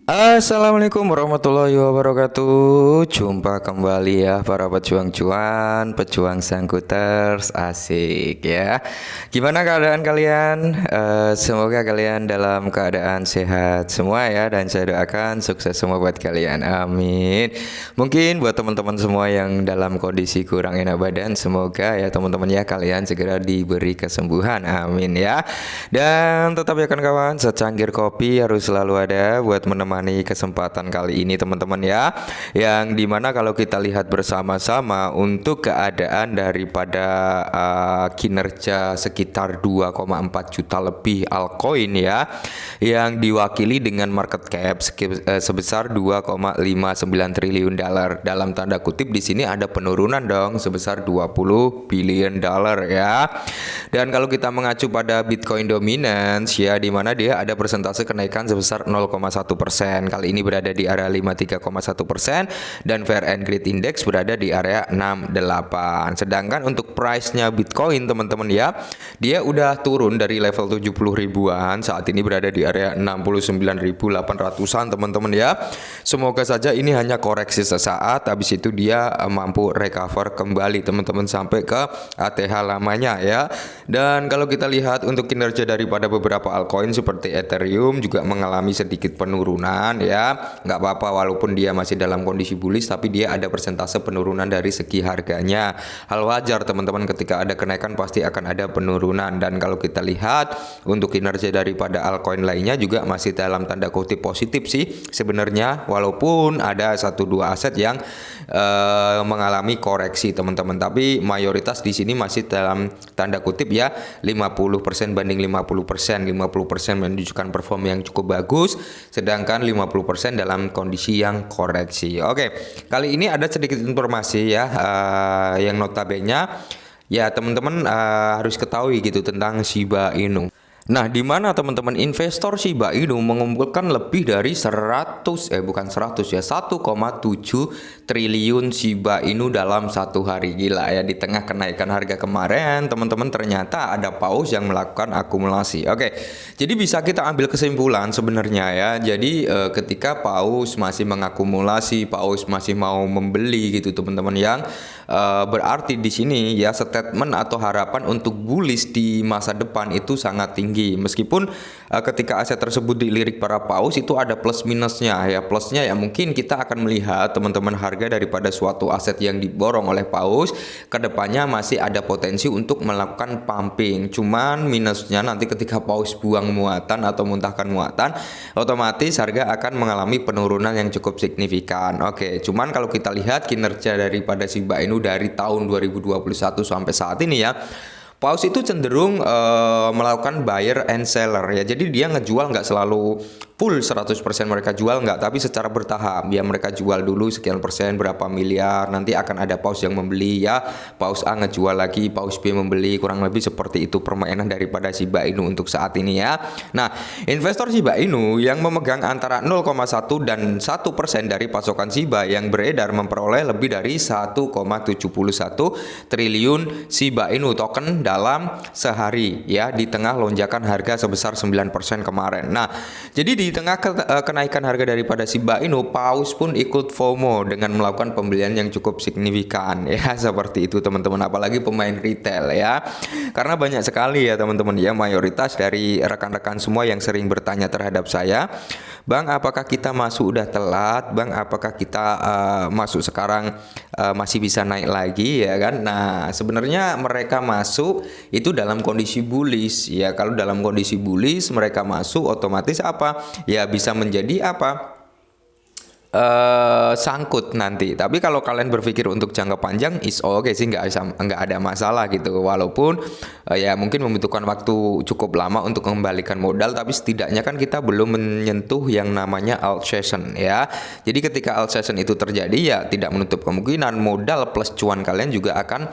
Assalamualaikum warahmatullahi wabarakatuh. Jumpa kembali ya para pejuang cuan, pejuang sangkuters, asik ya. Gimana keadaan kalian? Semoga kalian dalam keadaan sehat semua ya, dan saya doakan sukses semua buat kalian. Amin. Mungkin buat teman-teman semua yang dalam kondisi kurang enak badan, semoga ya teman-teman ya kalian segera diberi kesembuhan. Amin ya. Dan tetap ya kawan-kawan, secangkir kopi harus selalu ada buat menemani kesempatan kali ini teman-teman ya, yang dimana kalau kita lihat bersama-sama untuk keadaan daripada kinerja sekitar 2,4 juta lebih altcoin ya, yang diwakili dengan market cap sebesar 2,59 triliun dolar. Dalam tanda kutip di sini ada penurunan dong sebesar 20 billion dolar ya. Dan kalau kita mengacu pada Bitcoin dominance ya, di mana dia ada persentase kenaikan sebesar 0,1%. Kali ini berada di area 53,1% dan Fair and Greed Index berada di area 68. Sedangkan untuk price-nya Bitcoin teman-teman ya, dia udah turun dari level 70 ribuan, saat ini berada di area 69.800-an teman-teman ya. Semoga saja ini hanya koreksi sesaat, habis itu dia mampu recover kembali teman-teman sampai ke ATH lamanya ya. Dan kalau kita lihat untuk kinerja daripada beberapa altcoin seperti Ethereum juga mengalami sedikit penurunan ya, nggak apa-apa walaupun dia masih dalam kondisi bullish, tapi dia ada persentase penurunan dari segi harganya. Hal wajar teman-teman, ketika ada kenaikan pasti akan ada penurunan. Dan kalau kita lihat untuk kinerja daripada altcoin lainnya juga masih dalam tanda kutip positif sih sebenarnya, walaupun ada 1-2 aset yang mengalami koreksi teman-teman, tapi mayoritas di sini masih dalam tanda kutip ya 50% banding 50%. 50% menunjukkan perform yang cukup bagus, sedangkan 50% dalam kondisi yang koreksi. Oke, kali ini ada sedikit informasi ya, yang notabene ya teman-teman harus ketahui gitu tentang Shiba Inu. Nah, di mana teman-teman investor Shiba Inu mengumpulkan lebih dari 1,7 triliun Shiba Inu dalam satu hari. Gila ya, di tengah kenaikan harga kemarin teman-teman ternyata ada paus yang melakukan akumulasi. Oke, jadi bisa kita ambil kesimpulan sebenarnya ya. Jadi ketika paus masih mengakumulasi, paus masih mau membeli gitu teman-teman, yang berarti di sini ya statement atau harapan untuk bullish di masa depan itu sangat tinggi. Meskipun ketika aset tersebut dilirik para paus itu ada plus minusnya ya. Plusnya ya mungkin kita akan melihat teman-teman harga daripada suatu aset yang diborong oleh paus kedepannya masih ada potensi untuk melakukan pumping. Cuman minusnya nanti ketika paus buang muatan atau muntahkan muatan, otomatis harga akan mengalami penurunan yang cukup signifikan. Oke, cuman kalau kita lihat kinerja daripada Shiba Inu dari tahun 2021 sampai saat ini ya, paus itu cenderung melakukan buyer and seller ya. Jadi dia ngejual nggak selalu full 100% mereka jual, nggak, tapi secara bertahap ya. Mereka jual dulu sekian persen, berapa miliar, nanti akan ada paus yang membeli ya. Paus A ngejual lagi, paus B membeli, kurang lebih seperti itu permainan daripada Shiba Inu untuk saat ini ya. Nah, investor Shiba Inu yang memegang antara 0,1 dan 1% dari pasokan Shiba yang beredar memperoleh lebih dari 1,71 triliun Shiba Inu token dalam sehari ya, di tengah lonjakan harga sebesar 9% kemarin. Nah, jadi di tengah kenaikan harga daripada Shiba Inu, paus pun ikut FOMO dengan melakukan pembelian yang cukup signifikan ya, seperti itu teman-teman, apalagi pemain retail ya. Karena banyak sekali ya teman-teman ya, mayoritas dari rekan-rekan semua yang sering bertanya terhadap saya, "Bang, apakah kita masuk udah telat? Bang, apakah kita masuk sekarang masih bisa naik lagi?" ya kan. Nah, sebenarnya mereka masuk itu dalam kondisi bullish ya. Kalau dalam kondisi bullish mereka masuk, otomatis apa? Ya bisa menjadi apa? Sangkut nanti. Tapi kalau kalian berpikir untuk jangka panjang is oke sih, nggak ada masalah gitu, walaupun ya mungkin membutuhkan waktu cukup lama untuk mengembalikan modal, tapi setidaknya kan kita belum menyentuh yang namanya alt session ya. Jadi ketika alt session itu terjadi ya tidak menutup kemungkinan modal plus cuan kalian juga akan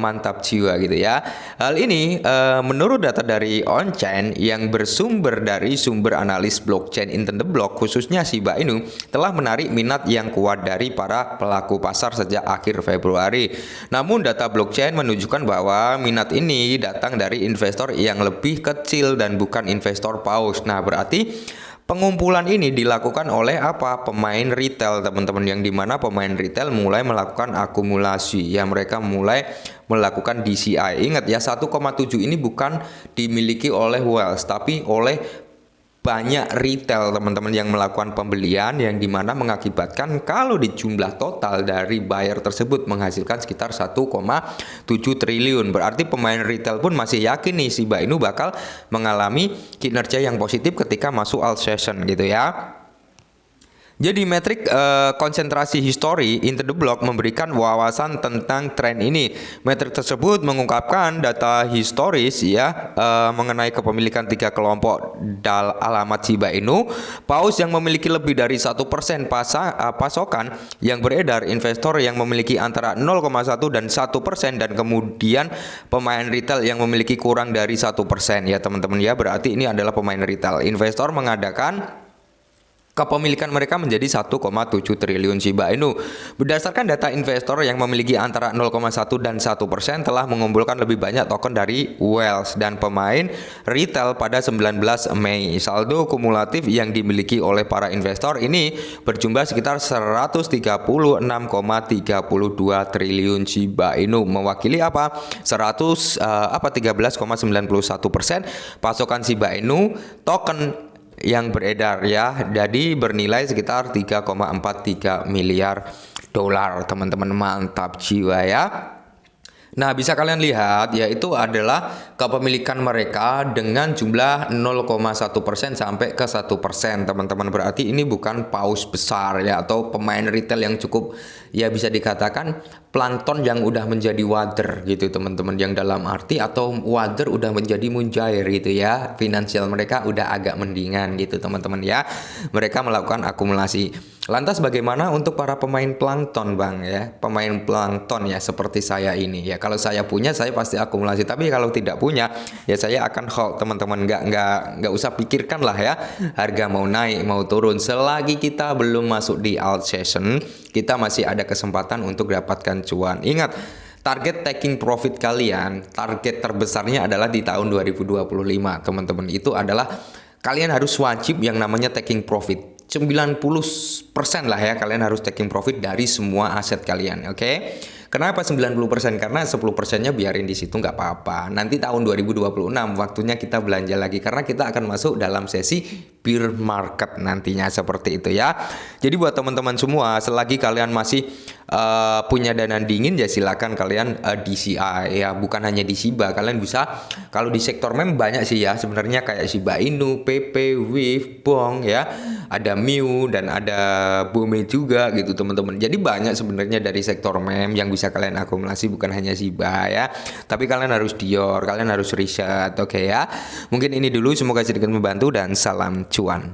mantap jiwa gitu ya. Hal ini menurut data dari on-chain yang bersumber dari sumber analis blockchain in the block, khususnya Shiba Inu, telah menarik minat yang kuat dari para pelaku pasar sejak akhir Februari. Namun data blockchain menunjukkan bahwa minat ini datang dari investor yang lebih kecil dan bukan investor paus. Nah, berarti Pengumpulan ini dilakukan oleh apa? Pemain retail, teman-teman, yang dimana pemain retail mulai melakukan akumulasi, ya mereka mulai melakukan DCI. Ingat ya, 1,7 ini bukan dimiliki oleh Wells, tapi oleh banyak retail, teman-teman, yang melakukan pembelian, yang dimana mengakibatkan kalau di jumlah total dari buyer tersebut menghasilkan sekitar 1,7 triliun. Berarti pemain retail pun masih yakin nih Shiba Inu bakal mengalami kinerja yang positif ketika masuk alt session gitu ya. Jadi metrik konsentrasi history into the block memberikan wawasan tentang tren ini. Metrik tersebut mengungkapkan data historis ya mengenai kepemilikan 3 kelompok alamat Shiba Inu. Paus yang memiliki lebih dari 1% pasokan yang beredar, investor yang memiliki antara 0,1 dan 1%, dan kemudian pemain retail yang memiliki kurang dari 1% ya teman-teman ya. Berarti ini adalah pemain retail. Investor mengadakan kepemilikan mereka menjadi 1,7 triliun Shiba Inu. Berdasarkan data investor yang memiliki antara 0,1 dan 1% telah mengumpulkan lebih banyak token dari Wells dan pemain retail pada 19 Mei. Saldo kumulatif yang dimiliki oleh para investor ini berjumlah sekitar 136,32 triliun Shiba Inu, mewakili apa? 13,91% pasokan Shiba Inu token yang beredar ya, jadi bernilai sekitar 3,43 miliar dolar, teman-teman. Mantap jiwa ya. Nah, bisa kalian lihat yaitu adalah kepemilikan mereka dengan jumlah 0,1% sampai ke 1%, teman-teman. Berarti ini bukan paus besar ya, atau pemain retail yang cukup ya bisa dikatakan plankton yang udah menjadi water gitu, teman-teman. Yang dalam arti atau water udah menjadi munjair gitu ya. Finansial mereka udah agak mendingan gitu, teman-teman ya. Mereka melakukan akumulasi. Lantas bagaimana untuk para pemain plankton, Bang ya? Pemain plankton ya seperti saya ini ya. Kalau saya punya, saya pasti akumulasi. Tapi kalau tidak punya, ya saya akan hold, teman-teman. Nggak usah pikirkan lah ya. Harga mau naik mau turun. Selagi kita belum masuk di alt session, kita masih ada kesempatan untuk dapatkan cuan. Ingat, target taking profit kalian, target terbesarnya adalah di tahun 2025, teman-teman. Itu adalah kalian harus wajib yang namanya taking profit. 90% lah ya, kalian harus taking profit dari semua aset kalian, oke? Kenapa 90%? Karena 10%-nya biarin di situ nggak apa-apa. Nanti tahun 2026 waktunya kita belanja lagi, karena kita akan masuk dalam sesi bear market nantinya, seperti itu ya. Jadi buat teman-teman semua, selagi kalian masih punya dana dingin ya silakan kalian DCI ya, bukan hanya di Shiba. Kalian bisa, kalau di sektor meme banyak sih ya sebenarnya, kayak Shiba Inu, PP, Wave, Bong ya, ada Miu dan ada Bome juga gitu, teman-teman. Jadi banyak sebenarnya dari sektor meme yang bisa kalian akumulasi, bukan hanya Shiba ya. Tapi kalian harus Dior, kalian harus riset, oke ya. Mungkin ini dulu, semoga sedikit membantu dan salam cuan.